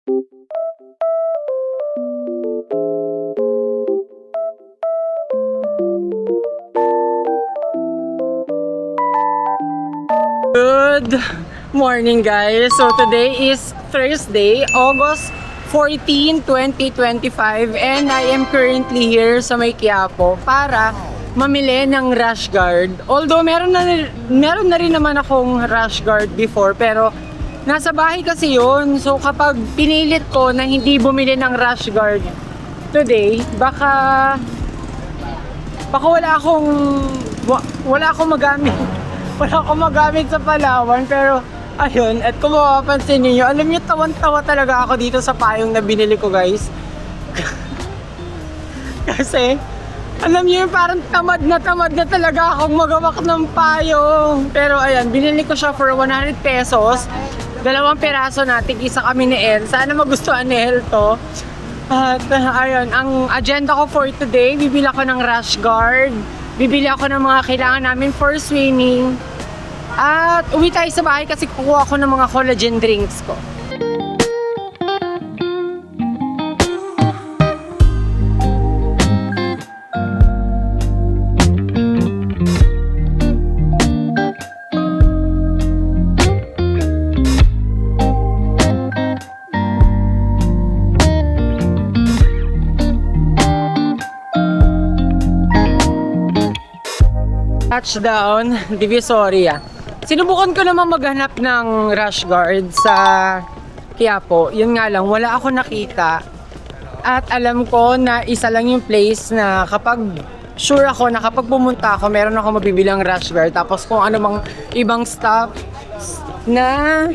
Good morning guys! So today is Thursday, August 14, 2025 and I am currently here sa May Quiapo para mamili ng rash guard. Although meron na rin naman akong rash guard before pero nasa bahay kasi yun. So kapag pinilit ko na hindi bumili ng rash guard today, baka wala akong magamit. Wala akong magamit sa Palawan pero ayun, at kung mapapansin niyo, alam niyo tawan-tawa talaga ako dito sa payong na binili ko guys. Kasi alam niyo parang tamad na talaga akong magawak ng payong. Pero ayan, binili ko siya for 100 pesos. 2 peraso natin, isa kami ni El. Sana magustuhan ni El to. At ayun, ang agenda ko for today, bibili ako ng rash guard. Bibili ako ng mga kailangan namin for swimming. At uwi tayo sa bahay kasi kukuha ako ng mga collagen drinks ko. Touchdown, Divisoria. Sinubukan ko naman maghanap ng rash guard sa Quiapo. Yun nga lang, wala ako nakita. At alam ko na isa lang yung place na kapag sure ako na kapag pumunta ako, meron ako mabibilang rash guard. Tapos kung ano mang ibang stuff na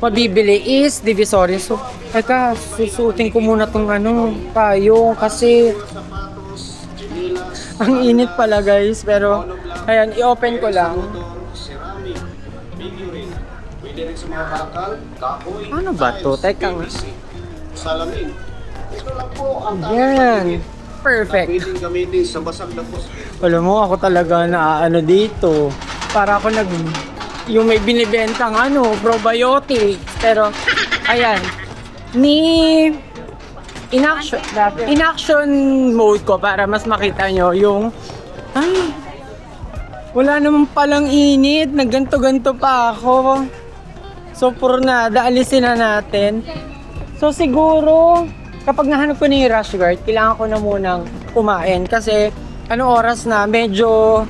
mabibili is Divisoria. So, teka, susutin ko muna tong payong kasi ang init pala guys, pero ayan, i-open ko lang. Ano ba to? Teka nga. Yan. Perfect. Alam mo, ako talaga na dito. Para ako yung may binibentang probiotic. Pero, ayan. In-action mode ko para mas makita nyo yung wala naman palang init, nagganto-ganto pa ako. So puro na, alisin na natin. So siguro kapag nahanap ko na yung rash guard, kailangan ko na munang kumain kasi anong oras na, medyo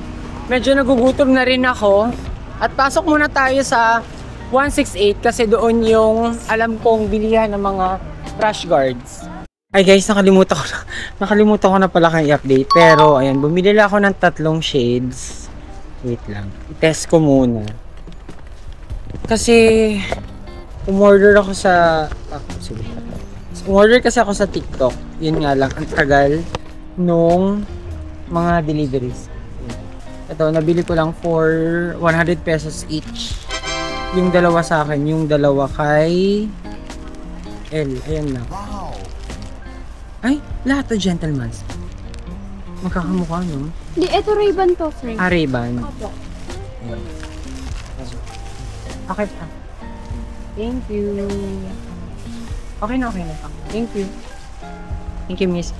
nagugutom na rin ako. At pasok muna tayo sa 168 kasi doon yung alam kong bilihan ng mga rash guards. Ay guys, nakalimutan ko na pala kang i-update. Pero ayan, bumili lang ako ng 3 shades. Wait lang, i-test ko muna. Kasi umorder ako sa kasi ako sa TikTok. Yun nga lang, ang tagal nung mga deliveries. Ito, nabili ko lang for 100 pesos each. Yung dalawa sa akin, yung dalawa kay L. Ayan na. Ay, lahat to gentleman's. Magkakamukha, no? Di, ito Ray-Ban to, friend. Ah, Ray-Ban. Opo. Okay pa. Thank you. Okay na. Thank you. Thank you, miss.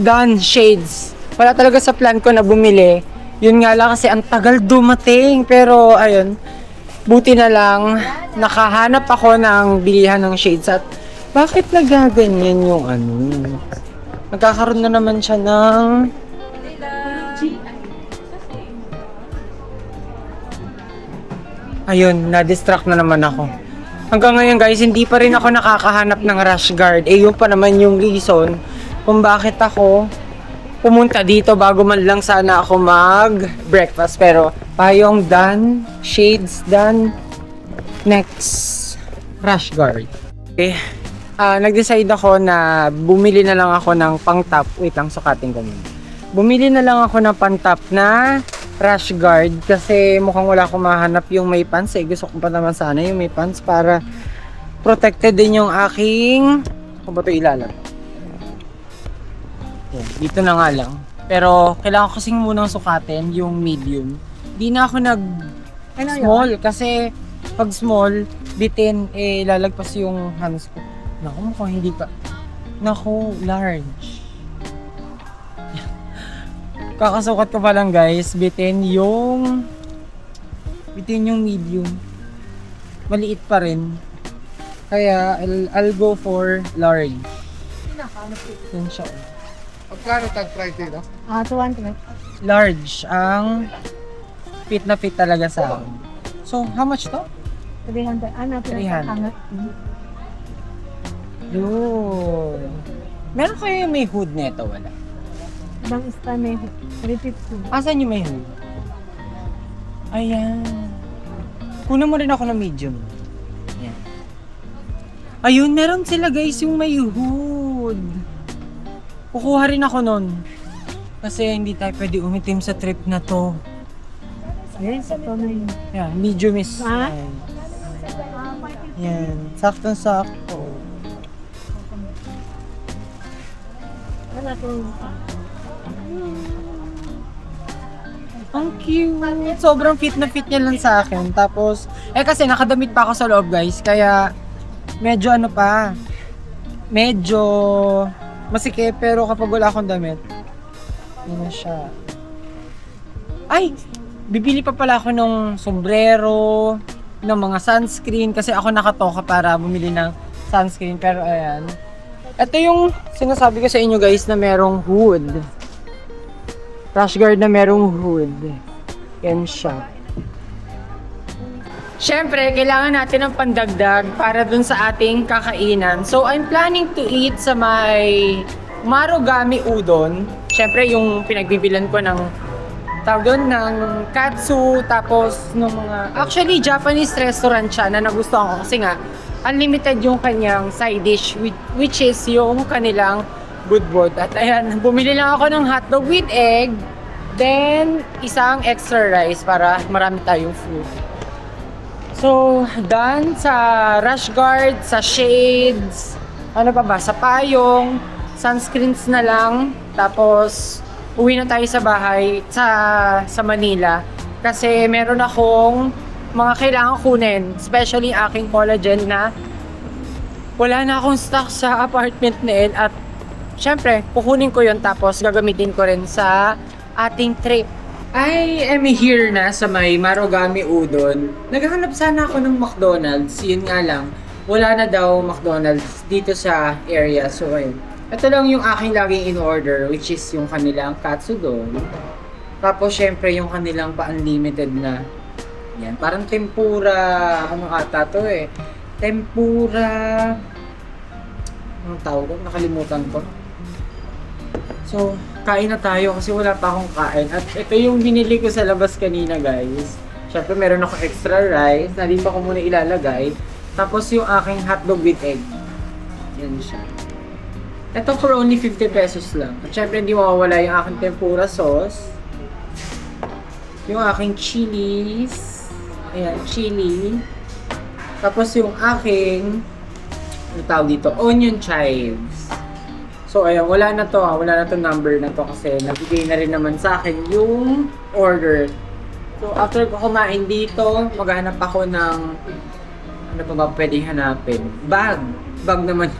Done. Shades. Wala talaga sa plan ko na bumili. Yun nga lang kasi ang tagal dumating. Pero, ayun. Buti na lang, nakahanap ako ng bilihan ng shades at bakit nagaganyan yung nagkakaroon na naman siya ng ayun, na-distract na naman ako. Hanggang ngayon guys, hindi pa rin ako nakakahanap ng rash guard. Yun pa naman yung reason kung bakit ako pumunta dito bago man lang sana ako mag-breakfast. Pero payong done, shades done, next rash guard. Okay. Nag-decide ako na bumili na lang ako ng pang-top. Wait lang, sukatin ko muna. Bumili na lang ako ng pang-top na rash guard kasi mukhang wala akong mahanap yung may pants. Gusto ko pa naman sana yung may pants para protected din yung aking... Kung ba ito ilalam? Dito na nga lang. Pero kailangan ko kasing munang sukatin yung medium. Di na ako nag-small kasi pag small, bitin, eh, lalagpas yung hands ko. Naku, mukhang hindi pa. Naku, large. Kakasukat ko pa lang guys, bitin yung medium. Maliit pa rin. Kaya, I'll go for large. Yan siya. Magkano tag-price dito? 200. Large ang fit na fit talaga sa akin. So, how much to? 300. Ano? 300. Yun. Meron kayo may hood neto? Wala. Ibang isa may 350. Asan yung may hood? Ayan. Kunan mo rin ako ng medium. Ayan. Ayun, meron sila guys yung may hood. Kukuha rin ako nun. Kasi hindi tayo pwede umitim sa trip na to. Yes, ito na yun. Yan, medium is Ha? fine. Yan, saktong-sakto. Ano natin? Ang cute. Sobrang fit na fit niya lang sa akin. Tapos, kasi nakadamit pa ako sa loob guys. Kaya, medyo ano pa. Medyo masikip. Pero kapag wala akong damit, yun na siya. Ay! Bibili pa pala ako ng sombrero, ng mga sunscreen. Kasi ako nakatoka para bumili ng sunscreen. Pero ayan. Ito yung sinasabi ko sa inyo guys na merong hood. Rash guard na merong hood. Yan siya. Siyempre, kailangan natin ng pandagdag para dun sa ating kakainan. So, I'm planning to eat sa may Marugami Udon. Siyempre, yung pinagbibilan ko ng tawag doon, ng katsu, tapos ng mga... Actually, Japanese restaurant siya na nagustuhan ko kasi nga, unlimited yung kanyang side dish, which is yung kanilang budbod. At ayan, bumili lang ako ng hotdog with egg, then isang extra rice para marami tayong food. So, done sa rash guard, sa shades, ano pa ba, sa payong, sunscreens na lang, tapos uwi na tayo sa bahay, sa Manila. Kasi meron akong mga kailangan kunin, especially aking collagen na wala na akong stock sa apartment na yun at syempre, kukunin ko yun tapos gagamitin ko rin sa ating trip. I am here na sa may Marugami Udon. Naghahanap sana ako ng McDonald's. Yun nga lang, wala na daw McDonald's dito sa area. So, ayun. Ito lang yung aking laging in-order, which is yung kanilang katsudon. Tapos, syempre, yung kanilang pa-unlimited na. Yan, parang tempura. Ano ata to eh? Tempura... Anong tawag ko? Nakalimutan ko. So, kain na tayo kasi wala pa akong kain. At ito yung binili ko sa labas kanina, guys. Siyempre, meron ako extra rice. Nalin pa ko muna ilalagay. Tapos yung aking hotdog with egg. Yan siya. Ito for only 50 pesos lang. At syempre, hindi mawawala yung aking tempura sauce. Yung aking chilies. Ayan, chili. Tapos yung aking, ano tawag dito, onion chives. So, ayan, wala na to ha. Wala na to number na to kasi nabigay na rin naman sa akin yung order. So, after ko kumain dito, maghanap ako ng, ano pa ba pwedeng hanapin? Bag. Bag naman.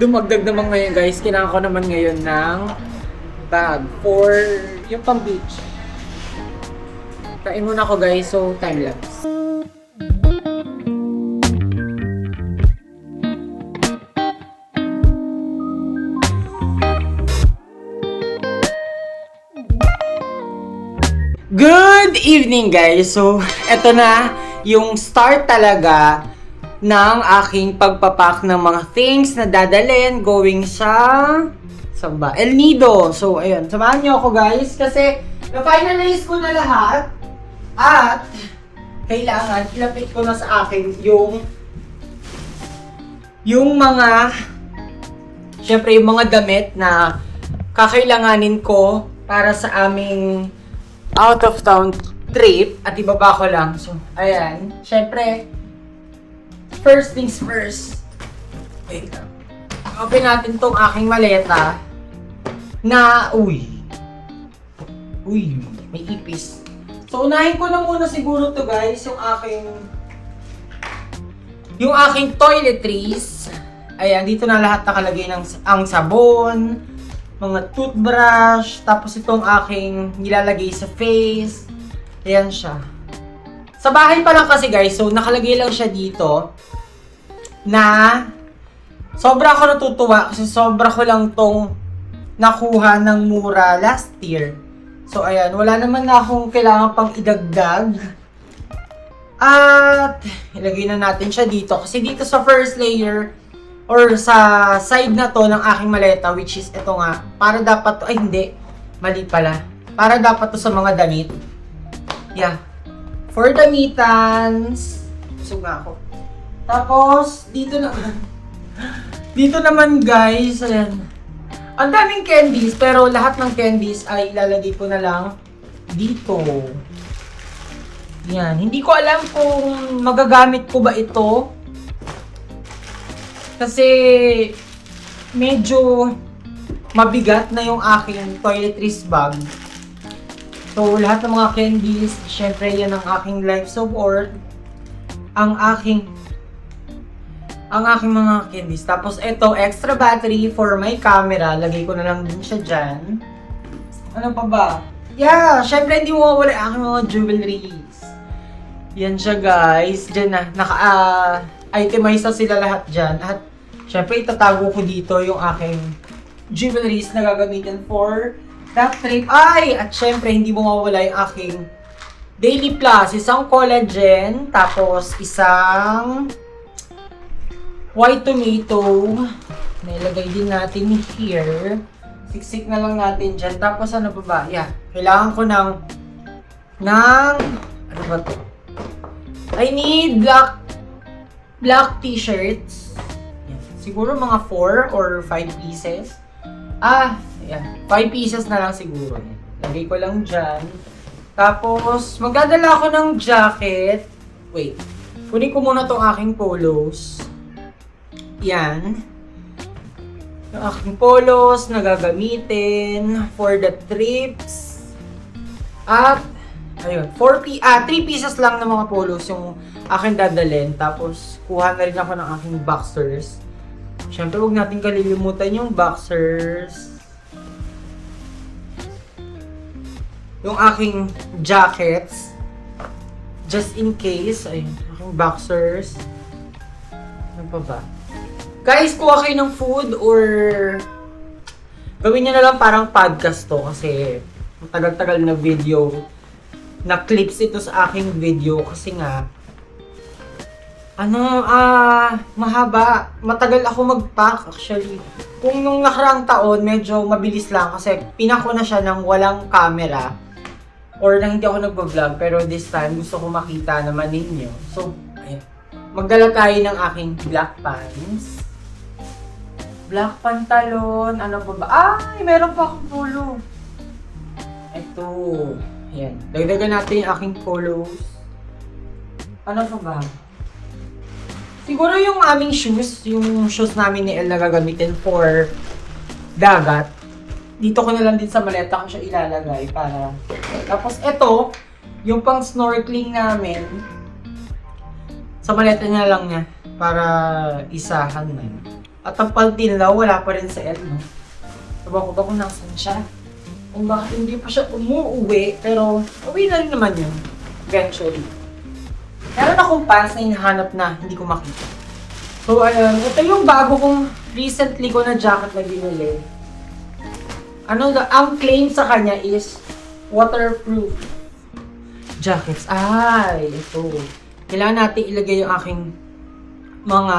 Dumagdag naman ngayon guys. Kailangan ko naman ngayon ng bag for yung pang beach. Kain muna ako guys, so time lapse. Good evening guys! So, eto na yung start talaga ng aking pagpapak ng mga things na dadalhin going sa saan ba? El Nido. So, ayun. Samahan niyo ako guys kasi na-finalize ko na lahat at kailangan ilapit ko na sa akin yung mga syempre yung mga damit na kakailanganin ko para sa aming out of town trip at ibaba ko lang. So, ayan. Syempre, first things first. Wait lang. Open natin tong aking maleta na, uy, may ipis. So, unahin ko na muna siguro to guys, yung aking Yung aking toiletries. Ayan, dito na lahat nakalagay ng ang sabon, mga toothbrush, tapos itong aking nilalagay sa face. Ayan siya. Sa bahay pa lang kasi guys, so nakalagay lang siya dito na sobra ako natutuwa kasi sobra ko lang tong nakuha ng mura last year. So ayan, wala naman na akong kailangan pang idagdag. At ilagay na natin siya dito kasi dito sa first layer or sa side na to ng aking maleta, which is ito nga, para dapat to, ay hindi, mali pala. Para dapat to sa mga damit. Yeah. For damitans. Busog na ako. Tapos, dito naman guys, ayan. Ang daming candies, pero lahat ng candies ay ilalagay ko na lang dito. Yan. Hindi ko alam kung magagamit ko ba ito. Kasi medyo mabigat na yung aking toiletries bag. So, lahat ng mga candies, syempre yan ang aking life support. Ang aking mga candies. Tapos, ito, extra battery for my camera. Lagay ko na lang din siya dyan. Ano pa ba? Yeah, syempre hindi mo mawala ang aking mga jewelries. Yan siya guys. Diyan na. Naka-itemize na sila lahat dyan. At syempre itatago ko dito yung aking jewelries na gagamitin for that trip. Ay! At syempre hindi mo mawala yung aking Daily Plus. Isang collagen. Tapos isang white tomato. Nailagay din natin here. Siksik na lang natin dyan. Tapos ano ba ba? Yeah. Kailangan ko ng ano ba to? I need black t-shirts. Siguro mga 4 or 5 pieces. Ayan. 5 pieces na lang siguro. Lagay ko lang dyan. Tapos, magdadala ako ng jacket. Wait. Kunin ko muna tong aking polos. Yan. Yung aking polos na gagamitin for the trips. At ayun, 3 pieces lang ng mga polos yung aking dadalhin. Tapos, kuha na rin ako ng aking boxers. Siyempre, huwag natin kalilimutan yung boxers. Yung aking jackets. Just in case. Ayun, aking boxers. Ano pa ba? Guys, kuha kayo ng food or gawin nyo na lang parang podcast to kasi matagal-tagal na video na clips ito sa aking video kasi nga mahaba. Matagal ako mag-pack actually. Kung nung nakaraang taon, medyo mabilis lang kasi pinako na siya ng walang camera or na hindi ako nagbo-vlog. Pero this time, gusto ko makita naman ninyo. So, ayun. Magdala tayo ng aking black pants. Black pantalon. Ano pa ba? Ay, meron pa akong polo. Ito. Ayan. Dagdagan natin yung aking polos. Ano pa ba? Siguro yung aming shoes. Yung shoes namin ni El na gagamitin for dagat. Dito ko na lang din sa maleta ko siya ilalagay para... Tapos ito, yung pang snorkeling namin. Sa maleta na lang niya para isahan na yun. At ang pantilaw, wala pa rin sa El, no? Sabaw ko ba kung nasan siya? Kung bakit hindi pa siya umuwi, pero uwi na rin naman yun. Eventually. Meron akong pants na hinahanap na hindi ko makita. So, ayun. Ito yung bago kong recently ko na jacket na binili. Ang claim sa kanya is waterproof jackets. Ay, ito. Kailangan natin ilagay yung aking mga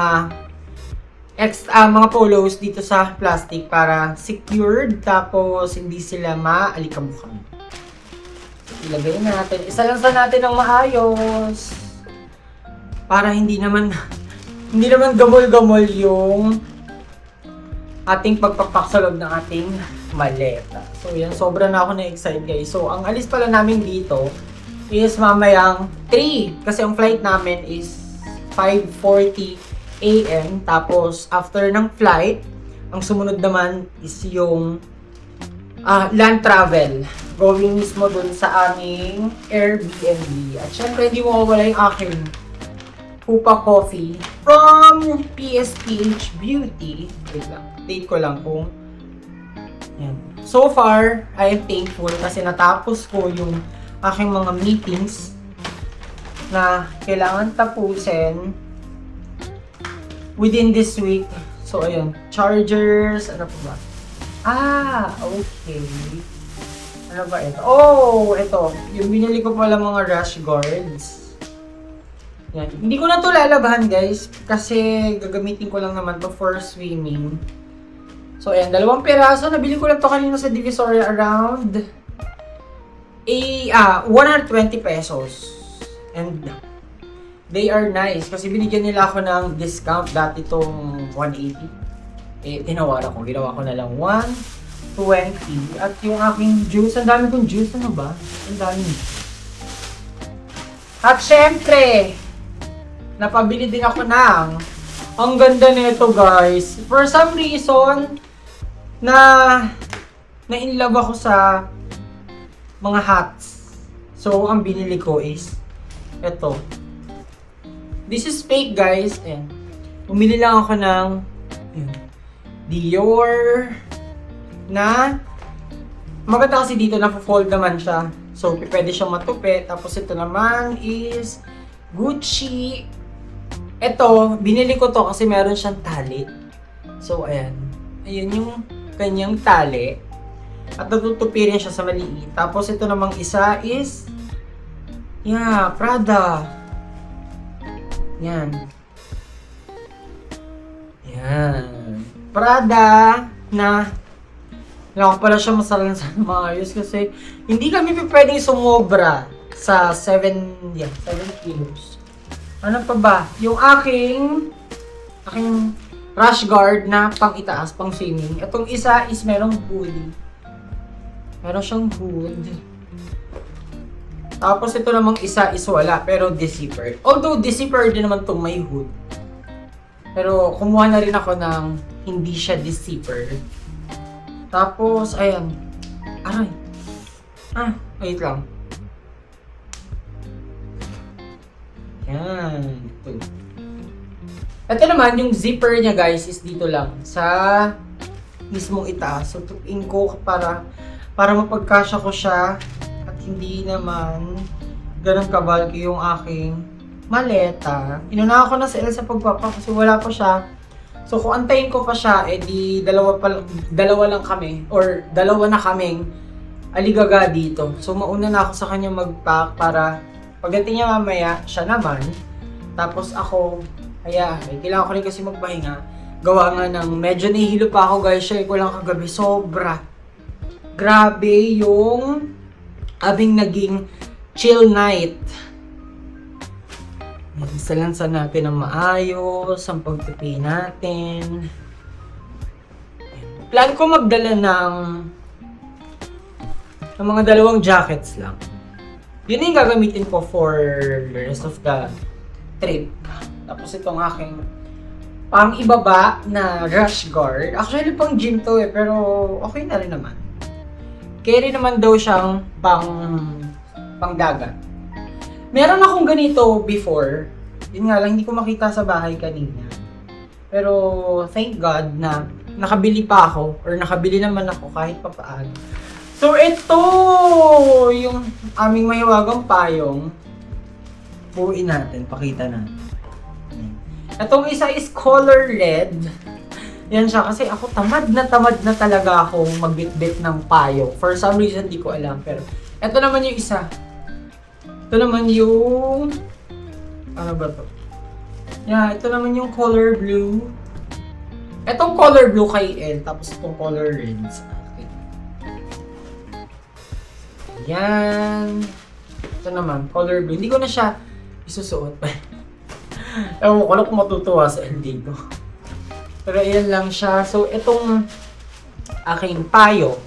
mga polos dito sa plastic para secured tapos hindi sila maalikabukan. Ilagay natin. Isalansan natin ng maayos para hindi naman gamol-gamol yung ating pagpapak sa loob ng ating maleta. So yan, sobra na ako na-excite guys. So ang alis pala namin dito is mamayang 3 kasi ang flight namin is 5:40 AM. Tapos, after ng flight, ang sumunod naman is yung land travel. Going mismo dun sa aming Airbnb. At syempre, hindi mo mawala yung aking Hupa Coffee from PSPH Beauty. Wait lang, update ko lang kung yan. So far, I am thankful kasi natapos ko yung aking mga meetings na kailangan tapusin within this week. So, ayun. Chargers. Ano pa ba? Okay. Ano ba ito? Oh, ito. Yung binili ko pala mga rash guards. Yan. Hindi ko na to lalabahan, guys. Kasi gagamitin ko lang naman to for swimming. So, ayan. 2 piraso. Nabili ko lang to kanina sa Divisoria around 120 pesos. And they are nice. Kasi binigyan nila ako ng discount. Dati itong 180. Tinawaran ko. Ginawa ko na lang 120. At yung aking juice. Ang dami kong juice. Ano ba? Ang dami. At syempre, napabili din ako ng ang ganda nito, guys. For some reason, na-inlove ako sa mga hats. So, ang binili ko is ito. This is fake, guys. Ayan. Bumili lang ako ng Dior na maganda kasi dito, na-fold naman siya. So, pwede siyang matupi. Tapos ito naman is Gucci. Ito, binili ko to kasi meron siyang tali. So, ayan. Ayun yung kanyang tali. At natutupi rin siya sa maliit. Tapos ito namang isa is Prada. Yan. Prada na lang pala siya masalansan maayos kasi hindi kami pwedeng sumobra sa 7 kilos. Ano pa ba? Yung aking rash guard na pang itaas, pang swimming. Itong isa is merong hood. Meron siyang hood. Tapos ito namang isa is wala, pero de-zippered. Although de-zippered din naman itong may hood. Pero kumuha na rin ako ng hindi siya de-zippered. Tapos, ayan. Aray. Wait lang. Yan. Ito naman, yung zipper niya, guys, is dito lang. Sa mismong itaas. So, tupiin ko para mapagkasya ko siya. At hindi naman ganun kabalki yung aking maleta. Inunahan ko na si El sa pagpapa kasi wala pa siya. So, kung antayin ko pa siya, di dalawa lang kami. Or dalawa na kaming aligaga dito. So, mauna na ako sa kanya mag-pack para pagdating niya mamaya, siya naman. Tapos ako, kailangan ko rin kasi magpahinga. Gawa nga ng medyo nahihilo pa ako, guys. Share ko lang kagabi. Sobra. Grabe yung aming naging chill night. Salansan natin ng maayos, ang pagtupi natin. Plan ko magdala ng mga 2 jackets lang. Yun yung gagamitin ko for the rest of the trip. Tapos itong aking pang ibaba na rash guard. Actually pang gym to pero okay na rin naman. Carry naman daw siyang pang dagat. Meron akong ganito before. Yun nga lang, hindi ko makita sa bahay kanina. Pero thank God na nakabili pa ako or nakabili naman ako kahit papaano. So, ito yung aming mahiwagang payong. Buuin natin, pakita natin. Itong isa is color red. Yan siya, kasi ako tamad na talaga akong magbitbit ng payong. For some reason, di ko alam. Pero, ito naman yung isa. Ito naman yung... Ano ba to? Ito naman yung color blue. Itong color blue kay El, tapos itong color red sa akin. Yan. Ito naman, color blue. Hindi ko na siya isusuot. Ewan ko lang kung matutuwa sa El dito. Pero ayan lang siya. So, itong aking payo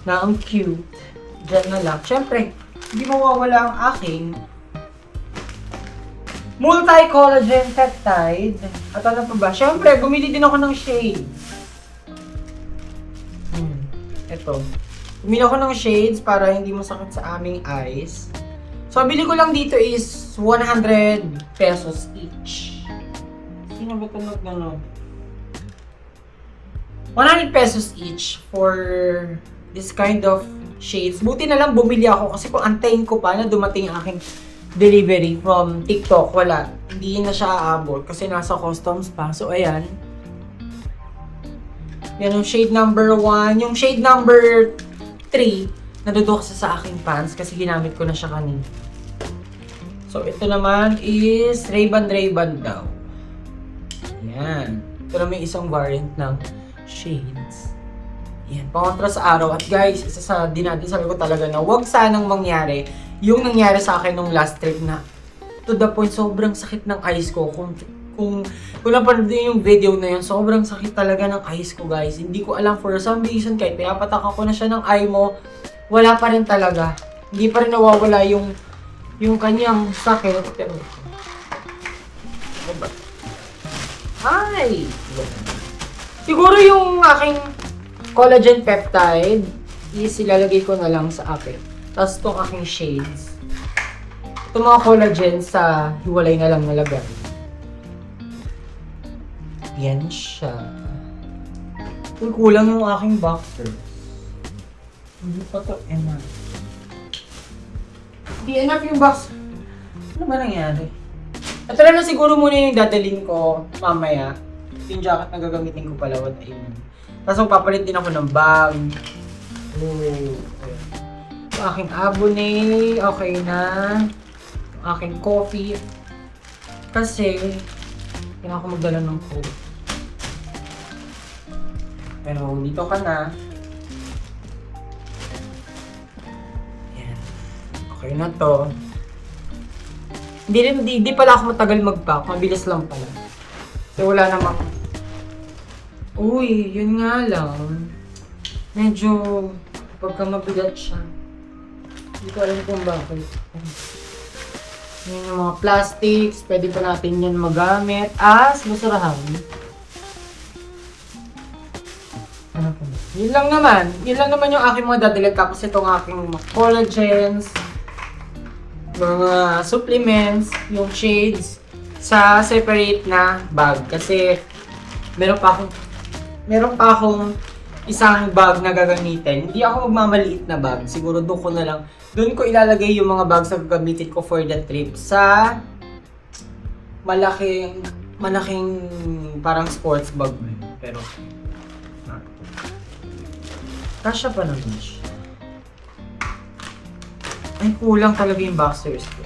na ang cute. Diyan na lang. Siyempre, hindi mawawala ang aking multi-collagen peptide. At ano pa ba? Siyempre, bumili din ako ng shades. Ito. Bumili ako ng shades para hindi masakit sa aming eyes. So, bili ko lang dito is 100 pesos each. Sino ba ito nag-ganon? 100 pesos each for this kind of shades. Buti na lang bumili ako kasi kung antayin ko pa na dumating ang aking delivery from TikTok, wala. Hindi na siya aabot kasi nasa customs pa. So, ayan. Yan yung shade number 1. Yung shade number 3, nadudok sa aking pants kasi ginamit ko na siya kanina. So, ito naman is Ray-Ban daw. Yan. Ito naman yung isang variant ng shades. Yan. Pangontra sa araw. At guys, isa sa dinadasal ko talaga na huwag sanang mangyari yung nangyari sa akin nung last trip na to the point, sobrang sakit ng eyes ko. Kung napanood din yung video na yun, sobrang sakit talaga ng eyes ko, guys. Hindi ko alam for some reason, kahit pinapataka ko na siya ng eye mo, wala pa rin talaga. Hindi pa rin nawawala yung kanyang sakit. Pero, ay! Siguro yung aking collagen peptide is ilalagay ko na lang sa akin. Tapos itong aking shades. Itong mga collagen sa hiwalay na lang nalagay. Yan siya. Uy, kulang yung aking boxer. Hindi pa to enough. Hindi enough yung boxer. Ano ba nangyari? Ito na siguro muna yung dadalhin ko mamaya. Yung jacket na gagamitin ko pala. What I mean. Tapos magpapalit din ako ng bag. Yung aking abonee, okay na. Yung aking coffee. Kasi, kailangan ako magdala ng coke. Pero dito ka na. Yan. Okay na to. Hindi pala ako matagal mag-pack. Mabilis lang pala. Kasi wala namang... Uy, yun nga lang. Medyo pagka mabigat siya. Hindi ko alam kung bakit. Yan yung mga plastics. Pwede pa natin yan magamit as basurahan. Ano po? Yun lang naman. Yun lang naman yung aking mga dadalhin. Tapos itong aking mga collagens, mga supplements, yung shades sa separate na bag. Kasi meron pa akong isang bag na gagamitin. Hindi ako magmamaliit na bag. Siguro doon ko ilalagay yung mga bags na gagamitin ko for the trip sa malaking parang sports bag. Pero kasya pa naman siya. Ay, kulang talaga yung boxers ko.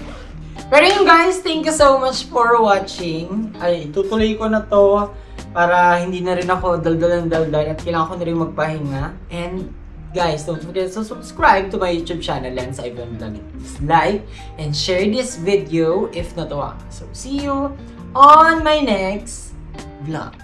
Pero yun guys, thank you so much for watching. Ay, tutuloy ko na to para hindi na rin ako daldal at kailangan ko na rin magpahinga. And guys, don't forget to subscribe to my YouTube channel, Lance Ivan Vlog. Please like and share this video if natuwa ka. So, see you on my next vlog.